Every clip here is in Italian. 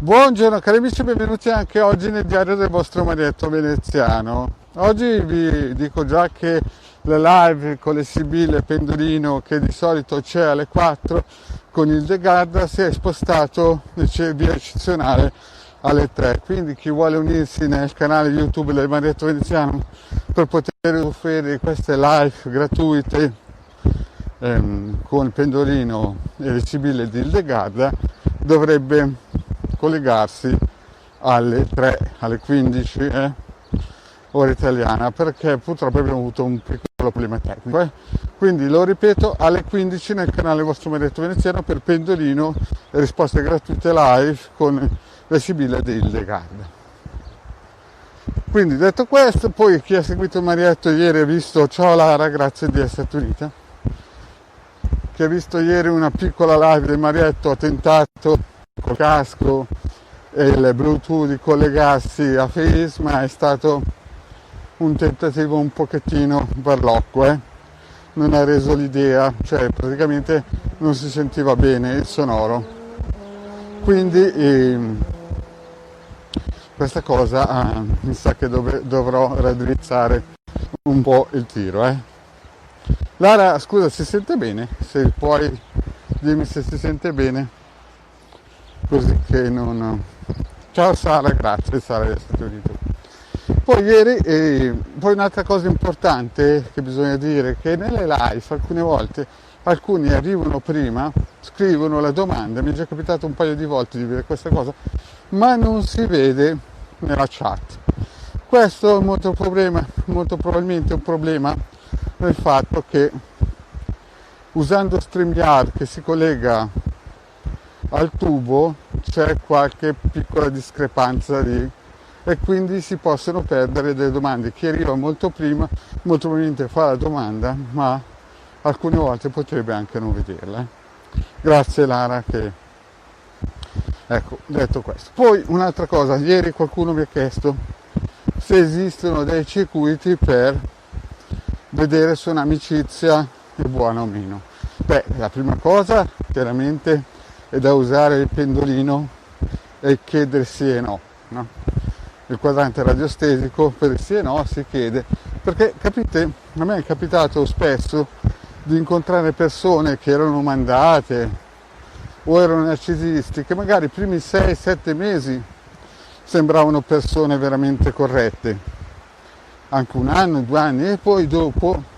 Buongiorno cari amici, benvenuti anche oggi nel diario del vostro Marietto veneziano. Oggi vi dico già che la live con le Sibille e Pendolino, che di solito c'è alle 4 con il De Garda, si è spostato via eccezionale alle 3, quindi chi vuole unirsi nel canale YouTube del Marietto veneziano per poter offrire queste live gratuite con il Pendolino e le Sibille di Il De Garda dovrebbe collegarsi alle 3, alle 15 ora italiana, perché purtroppo abbiamo avuto un piccolo problema tecnico. Quindi lo ripeto, alle 15 nel canale vostro Marietto veneziano per Pendolino e risposte gratuite live con le Sibille di Il De Garda. Quindi detto questo, poi chi ha seguito il Marietto ieri ha visto, ciao Lara, grazie di esserti unita, che ha visto ieri una piccola live del Marietto, ha tentato col casco e il Bluetooth di collegarsi a Face, ma è stato un tentativo un pochettino barlocco, non ha reso l'idea, cioè praticamente non si sentiva bene il sonoro, quindi questa cosa mi sa che dovrò raddrizzare un po' il tiro. Lara, scusa, si sente bene? Se puoi dirmi se si sente bene, così che non... Ciao Sara, grazie Sara di essere venuta. Poi ieri, poi un'altra cosa importante che bisogna dire, che nelle live alcune volte alcuni arrivano prima, scrivono la domanda, mi è già capitato un paio di volte di vedere questa cosa, ma non si vede nella chat. Questo è molto probabilmente un problema nel fatto che usando StreamYard che si collega al tubo c'è qualche piccola discrepanza e quindi si possono perdere delle domande. Chi arriva molto prima molto probabilmente fa la domanda, ma alcune volte potrebbe anche non vederla. Grazie Lara che... Ecco, detto questo. Poi un'altra cosa, ieri qualcuno mi ha chiesto se esistono dei circuiti per vedere se un'amicizia è buona o meno. Beh, la prima cosa chiaramente è da usare il pendolino e chiedere sì e no. Il quadrante radiostesico per il sì e no si chiede, perché capite, a me è capitato spesso di incontrare persone che erano mandate o erano narcisisti, che magari i primi 6-7 mesi sembravano persone veramente corrette, anche 1 anno, 2 anni, e poi dopo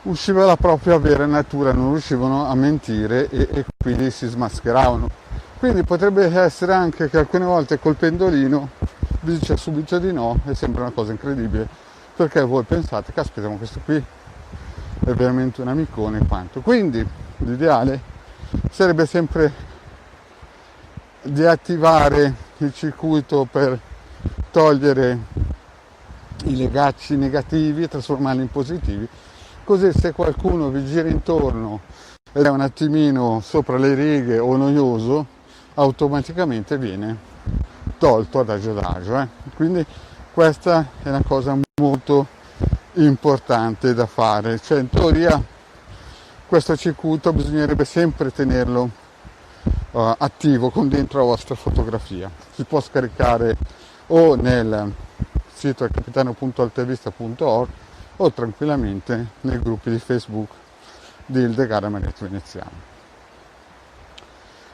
usciva la propria vera natura, non riuscivano a mentire e quindi si smascheravano. Quindi potrebbe essere anche che alcune volte col pendolino vi dice subito di no e sembra una cosa incredibile, perché voi pensate, caspita, ma questo qui è veramente un amicone e quanto. Quindi l'ideale sarebbe sempre di attivare il circuito per togliere i legacci negativi e trasformarli in positivi, così se qualcuno vi gira intorno ed è un attimino sopra le righe o noioso, automaticamente viene tolto adagio adagio. Quindi questa è una cosa molto importante da fare, cioè in teoria questo circuito bisognerebbe sempre tenerlo attivo con dentro la vostra fotografia. Si può scaricare o nel sito capitano.altavista.org o tranquillamente nei gruppi di Facebook di Il De Garda Marietto veneziano.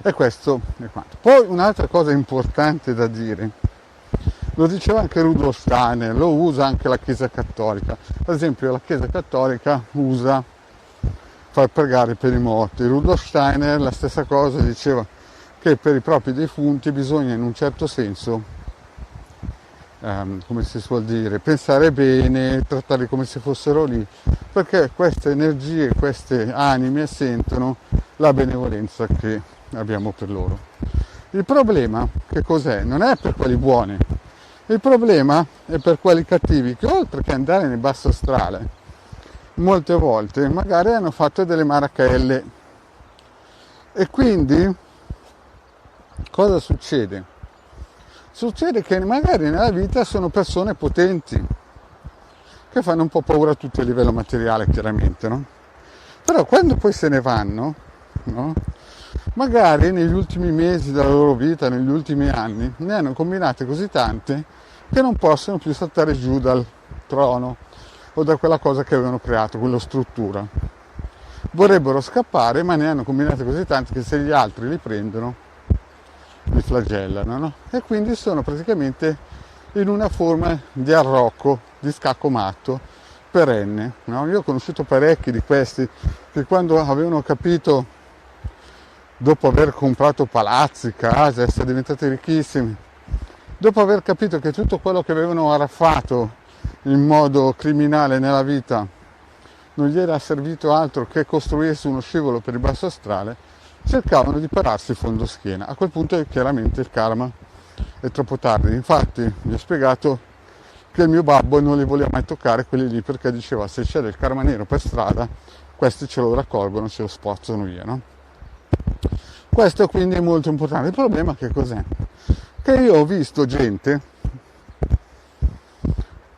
E questo è quanto. Poi un'altra cosa importante da dire, lo diceva anche Rudolf Steiner, lo usa anche la Chiesa Cattolica. Ad esempio la Chiesa Cattolica usa far pregare per i morti. Rudolf Steiner la stessa cosa, diceva che per i propri defunti bisogna in un certo senso, come si suol dire, pensare bene, trattarli come se fossero lì, perché queste energie, queste anime sentono la benevolenza che abbiamo per loro. Il problema che cos'è? Non è per quelli buoni, il problema è per quelli cattivi, che oltre che andare nel basso astrale molte volte magari hanno fatto delle marachelle, e quindi cosa succede? Succede che magari nella vita sono persone potenti che fanno un po' paura a tutti a livello materiale, chiaramente, no? Però quando poi se ne vanno, no? magari negli ultimi mesi della loro vita, negli ultimi anni, ne hanno combinate così tante che non possono più saltare giù dal trono o da quella cosa che avevano creato, quella struttura. Vorrebbero scappare, ma ne hanno combinate così tante che se gli altri li prendono, li flagellano, no? E quindi sono praticamente in una forma di arrocco, di scacco matto perenne, no? Io ho conosciuto parecchi di questi che quando avevano capito, dopo aver comprato palazzi, case, essere diventati ricchissimi, dopo aver capito che tutto quello che avevano araffato in modo criminale nella vita non gli era servito altro che costruirsi uno scivolo per il basso astrale, cercavano di pararsi fondoschiena. A quel punto chiaramente il karma è troppo tardi. Infatti vi ho spiegato che il mio babbo non li voleva mai toccare quelli lì, perché diceva se c'è del karma nero per strada questi ce lo raccolgono, ce lo spostano via, no? Questo quindi è molto importante. Il problema che cos'è? Che io ho visto gente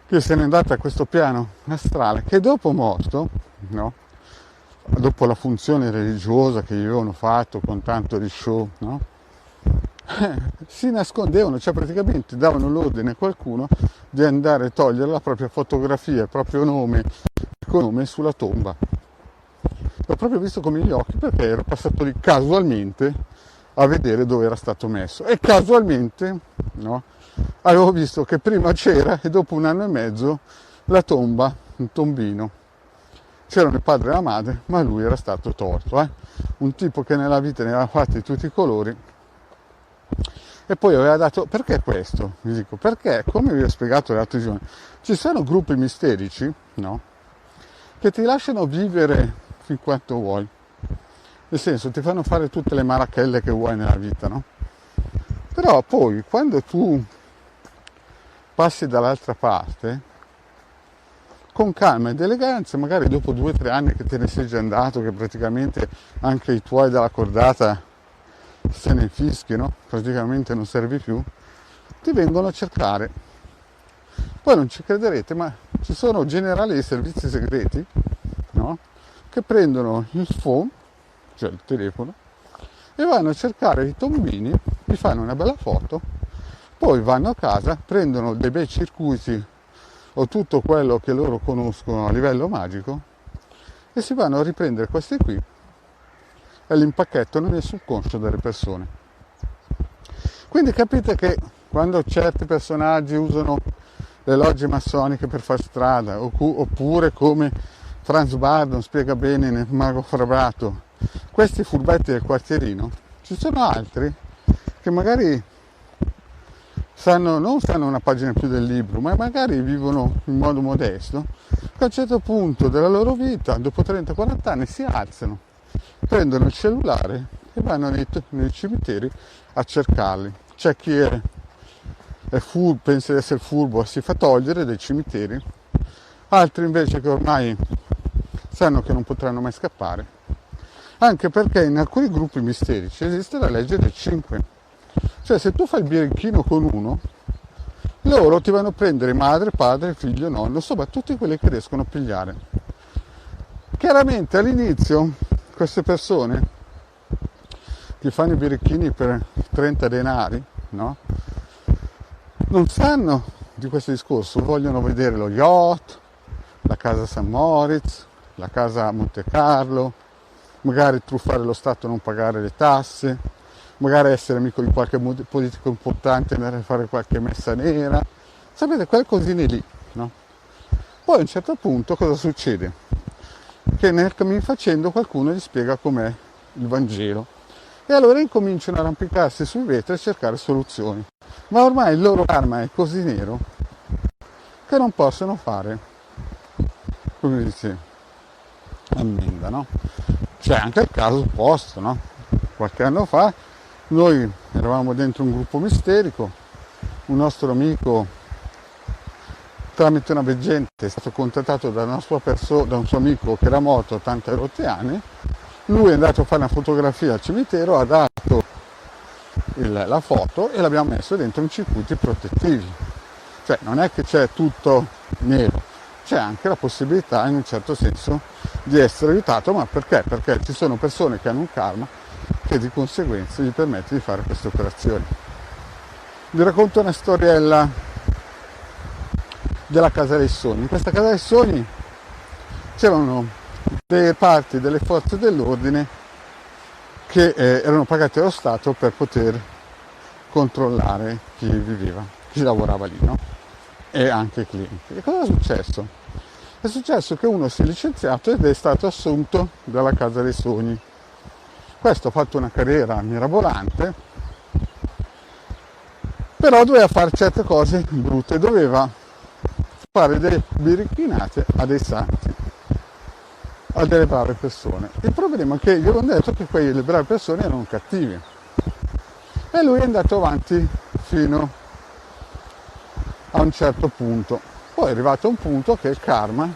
che se n'è andata a questo piano astrale che dopo morto, no? Dopo la funzione religiosa che gli avevano fatto con tanto di show, no? Si nascondevano, cioè praticamente davano l'ordine a qualcuno di andare a togliere la propria fotografia, il proprio nome, sulla tomba. L'ho proprio visto con i miei occhi perché ero passato lì casualmente a vedere dove era stato messo e casualmente, no, avevo visto che prima c'era e dopo 1 anno e mezzo la tomba, un tombino, c'erano il padre e la madre, ma lui era stato torto, un tipo che nella vita ne aveva fatti tutti i colori. E poi aveva dato, perché questo? Vi dico, perché come vi ho spiegato l'altro giorno, ci sono gruppi misterici, no, che ti lasciano vivere fin quanto vuoi, nel senso ti fanno fare tutte le marachelle che vuoi nella vita, no? Però poi quando tu passi dall'altra parte, con calma ed eleganza, magari dopo 2 o 3 anni che te ne sei già andato, che praticamente anche i tuoi della cordata se ne fischiano, praticamente non servi più, ti vengono a cercare. Poi non ci crederete, ma ci sono generali dei servizi segreti, no? Che prendono il phone, cioè il telefono, e vanno a cercare i tombini, gli fanno una bella foto, poi vanno a casa, prendono dei bei circuiti o tutto quello che loro conoscono a livello magico e si vanno a riprendere questi qui e l'impacchettano nel subconscio delle persone. Quindi capite che quando certi personaggi usano le logge massoniche per far strada, oppure come Franz Bardon spiega bene nel Mago Frabrato, questi furbetti del quartierino, ci sono altri che magari non sanno una pagina più del libro, ma magari vivono in modo modesto, che a un certo punto della loro vita, dopo 30-40 anni, si alzano, prendono il cellulare e vanno nei cimiteri a cercarli. C'è chi pensa di essere furbo e si fa togliere dai cimiteri, altri invece che ormai sanno che non potranno mai scappare, anche perché in alcuni gruppi misterici esiste la legge del 5. Cioè se tu fai il birichino con uno, loro ti vanno a prendere madre, padre, figlio, nonno, insomma tutti quelli che riescono a pigliare. Chiaramente all'inizio queste persone che fanno i birichini per 30 denari, no? Non sanno di questo discorso, vogliono vedere lo yacht, la casa San Moritz, la casa a Monte Carlo, magari truffare lo Stato e non pagare le tasse, magari essere amico di qualche politico importante e andare a fare qualche messa nera, sapete, quelle cosine lì, no? Poi a un certo punto cosa succede? Che nel cammin facendo qualcuno gli spiega com'è il Vangelo e allora incominciano a arrampicarsi sui vetri e cercare soluzioni, ma ormai il loro karma è così nero che non possono fare, come dice, ammenda, no? C'è anche il caso opposto, no? Qualche anno fa noi eravamo dentro un gruppo misterico, un nostro amico tramite una veggente è stato contattato da un suo amico che era morto tanti rotti anni, lui è andato a fare una fotografia al cimitero, ha dato la foto e l'abbiamo messo dentro in circuiti protettivi, cioè non è che c'è tutto nero, c'è anche la possibilità in un certo senso di essere aiutato, ma perché? Perché ci sono persone che hanno un karma che di conseguenza gli permette di fare queste operazioni. Vi racconto una storiella della Casa dei Sogni. In questa Casa dei Sogni c'erano delle parti delle forze dell'ordine che erano pagate dallo Stato per poter controllare chi viveva, chi lavorava lì, no? E anche i clienti. E cosa è successo? È successo che uno si è licenziato ed è stato assunto dalla Casa dei Sogni. Questo ha fatto una carriera mirabolante, però doveva fare certe cose brutte, doveva fare delle biricchinate a dei santi, a delle brave persone. Il problema è che gli avevano detto che quelle brave persone erano cattivi e lui è andato avanti fino a un certo punto. Poi è arrivato a un punto che il karma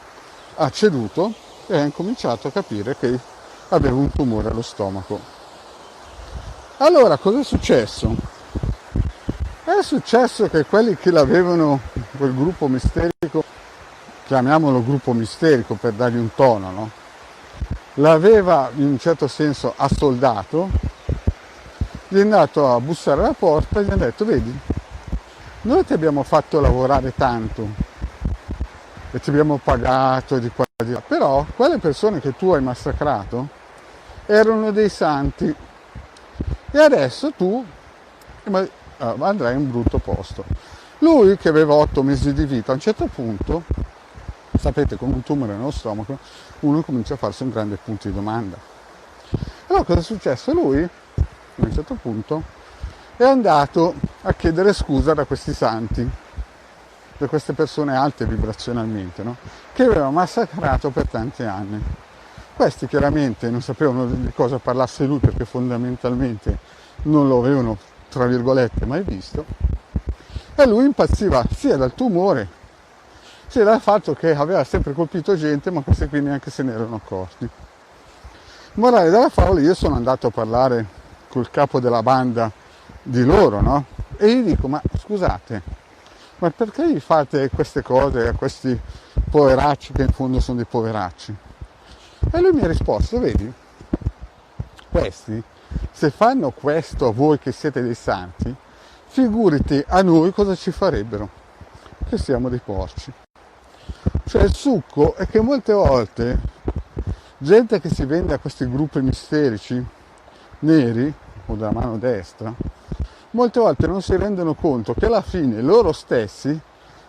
ha ceduto e ha incominciato a capire che aveva un tumore allo stomaco. Allora cosa è successo? È successo che quelli che l'avevano, quel gruppo misterico, chiamiamolo gruppo misterico per dargli un tono, no? L'aveva in un certo senso assoldato, gli è andato a bussare alla porta e gli ha detto: vedi, noi ti abbiamo fatto lavorare tanto e ti abbiamo pagato di qua e di là, però quelle persone che tu hai massacrato erano dei santi e adesso tu andrai in un brutto posto. Lui, che aveva 8 mesi di vita, a un certo punto, sapete, con un tumore nello stomaco uno comincia a farsi un grande punto di domanda. Allora cosa è successo? Lui a un certo punto è andato a chiedere scusa da questi santi, da queste persone alte vibrazionalmente, no? Che aveva massacrato per tanti anni. Questi chiaramente non sapevano di cosa parlasse lui, perché fondamentalmente non lo avevano, tra virgolette, mai visto, e lui impazziva sia dal tumore sia dal fatto che aveva sempre colpito gente, ma questi qui neanche se ne erano accorti. Morale della favola, io sono andato a parlare col capo della banda di loro, no? E gli dico: ma scusate, ma perché gli fate queste cose a questi poveracci che in fondo sono dei poveracci? E lui mi ha risposto: vedi, questi, se fanno questo a voi che siete dei santi, figurati a noi cosa ci farebbero, che siamo dei porci. Cioè il succo è che molte volte gente che si vende a questi gruppi misterici neri o della mano destra, molte volte non si rendono conto che alla fine loro stessi,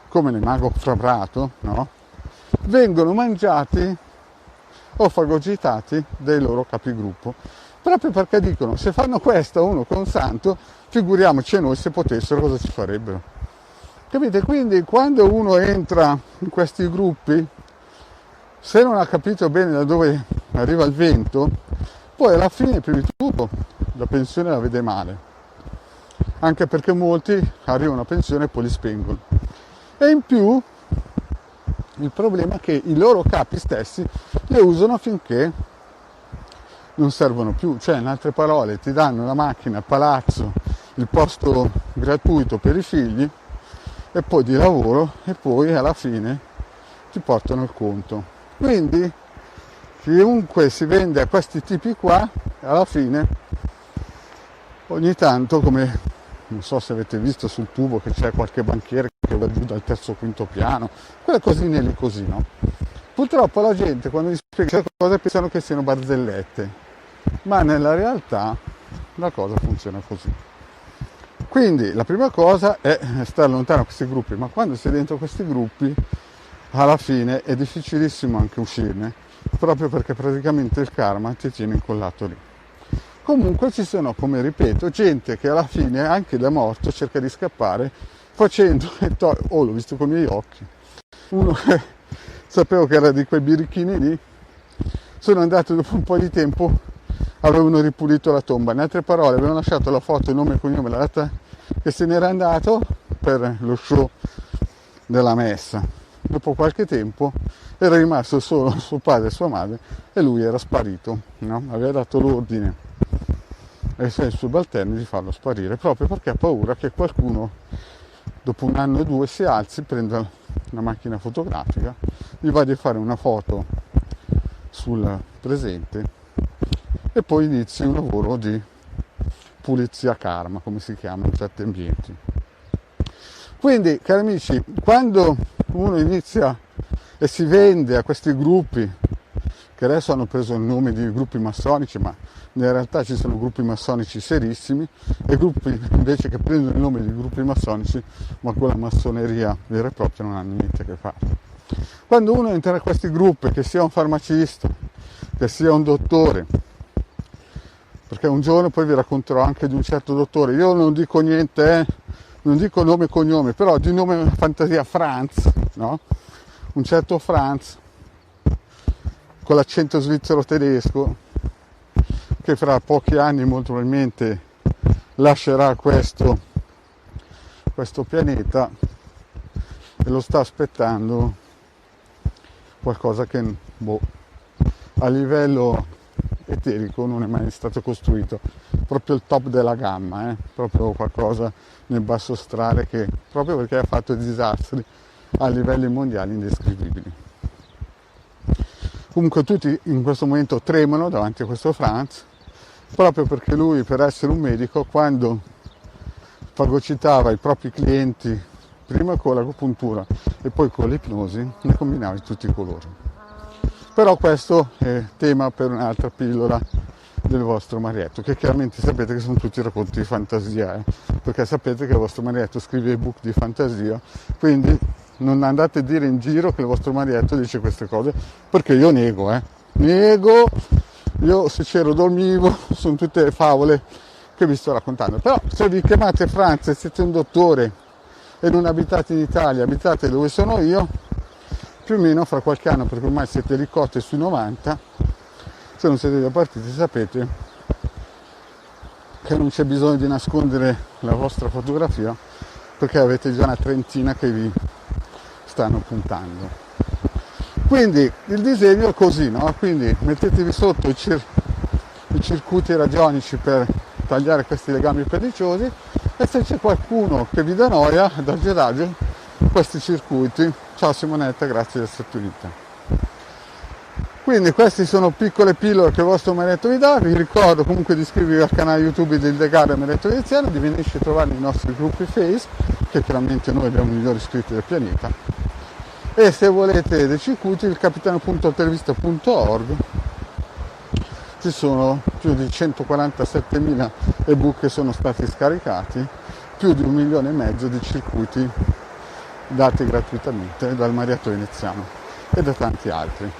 come nel mago frabrato, no? Vengono mangiati o fagocitati dai loro capigruppo, proprio perché dicono: se fanno questo a uno con santo, figuriamoci noi se potessero cosa ci farebbero. Capite? Quindi quando uno entra in questi gruppi, se non ha capito bene da dove arriva il vento, poi alla fine prima di tutto la pensione la vede male, anche perché molti arrivano a pensione e poi li spengono, e in più il problema è che i loro capi stessi le usano finché non servono più. Cioè, in altre parole, ti danno la macchina, il palazzo, il posto gratuito per i figli e poi di lavoro, e poi alla fine ti portano il conto. Quindi chiunque si vende a questi tipi qua, alla fine ogni tanto, come non so se avete visto sul tubo che c'è qualche banchiere che va giù dal terzo o quinto piano, quelle cosine lì così, no? Purtroppo la gente quando gli spiega certe cose pensano che siano barzellette, ma nella realtà la cosa funziona così. Quindi la prima cosa è stare lontano da questi gruppi, ma quando sei dentro questi gruppi alla fine è difficilissimo anche uscirne, proprio perché praticamente il karma ti tiene incollato lì. Comunque ci sono, come ripeto, gente che alla fine anche da morto cerca di scappare facendo, l'ho visto con i miei occhi, uno che sapevo che era di quei birichini lì, sono andato dopo un po' di tempo, avevano ripulito la tomba, in altre parole avevano lasciato la foto, il nome e cognome, la data che se n'era andato per lo show della messa. Dopo qualche tempo era rimasto solo suo padre e sua madre e lui era sparito, no? Aveva dato l'ordine ai suoi subalterni di farlo sparire, proprio perché ha paura che qualcuno dopo un anno o due si alzi, prenda una macchina fotografica, gli vada a fare una foto sul presente e poi inizi un lavoro di pulizia karma, come si chiama in certi ambienti. Quindi, cari amici, quando uno inizia e si vende a questi gruppi, che adesso hanno preso il nome di gruppi massonici, ma in realtà ci sono gruppi massonici serissimi e gruppi invece che prendono il nome di gruppi massonici, ma con la massoneria vera e propria non hanno niente a che fare. Quando uno entra in questi gruppi, che sia un farmacista, che sia un dottore, perché un giorno poi vi racconterò anche di un certo dottore, io non dico niente, non dico nome e cognome, però di nome fantasia Franz, no? Un certo Franz, con l'accento svizzero tedesco, che fra pochi anni molto probabilmente lascerà questo pianeta e lo sta aspettando qualcosa che a livello eterico non è mai stato costruito, proprio il top della gamma, proprio qualcosa nel basso astrale, che proprio perché ha fatto disastri a livelli mondiali indescrivibili. Comunque tutti in questo momento tremano davanti a questo Franz, proprio perché lui, per essere un medico, quando fagocitava i propri clienti prima con l'agopuntura e poi con l'ipnosi, ne combinava di tutti i colori. Però questo è tema per un'altra pillola del vostro marietto, che chiaramente sapete che sono tutti racconti di fantasia, perché sapete che il vostro marietto scrive ebook di fantasia, quindi non andate a dire in giro che il vostro marietto dice queste cose, perché io nego, io se c'ero dormivo, sono tutte favole che vi sto raccontando. Però se vi chiamate Franz e siete un dottore e non abitate in Italia, abitate dove sono io, più o meno fra qualche anno, perché ormai siete ricotti sui 90, se non siete già partiti sapete che non c'è bisogno di nascondere la vostra fotografia, perché avete già una trentina che vi stanno puntando. Quindi il disegno è così, no? Quindi mettetevi sotto i circuiti radionici per tagliare questi legami perniciosi, e se c'è qualcuno che vi dà noia, adagio questi circuiti. Ciao Simonetta, grazie di esserti unita. Quindi queste sono piccole pillole che il vostro marietto vi dà. Vi ricordo comunque di iscrivervi al canale YouTube del Degarda Marietto Veneziano, di venirci a trovare nei nostri gruppi Face, che chiaramente noi abbiamo i migliori iscritti del pianeta. E se volete dei circuiti, il capitano.intervista.org, ci sono più di 147.000 ebook che sono stati scaricati, più di 1,5 milioni di circuiti dati gratuitamente dal Marietto Veneziano e da tanti altri.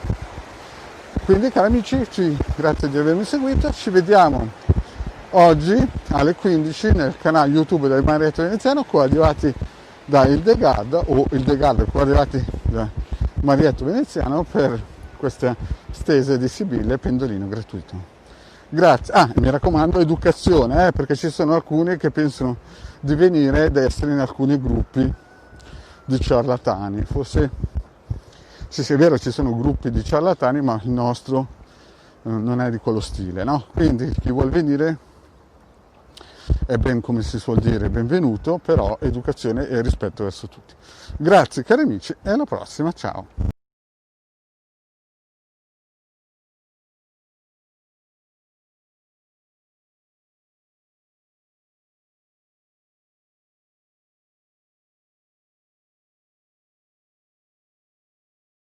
Quindi cari amici, grazie di avermi seguito, ci vediamo oggi alle 15 nel canale YouTube del Marietto Veneziano, coadiuvati da Il Degarda, o Il Degarda coadiuvati da Marietto Veneziano, per questa stese di Sibille e pendolino gratuito. Grazie. Mi raccomando, educazione, perché ci sono alcuni che pensano di venire ed essere in alcuni gruppi di ciarlatani. Forse sì, è vero, ci sono gruppi di ciarlatani, ma il nostro non è di quello stile, no? Quindi chi vuol venire è ben, come si suol dire, benvenuto, però educazione e rispetto verso tutti. Grazie cari amici e alla prossima, ciao!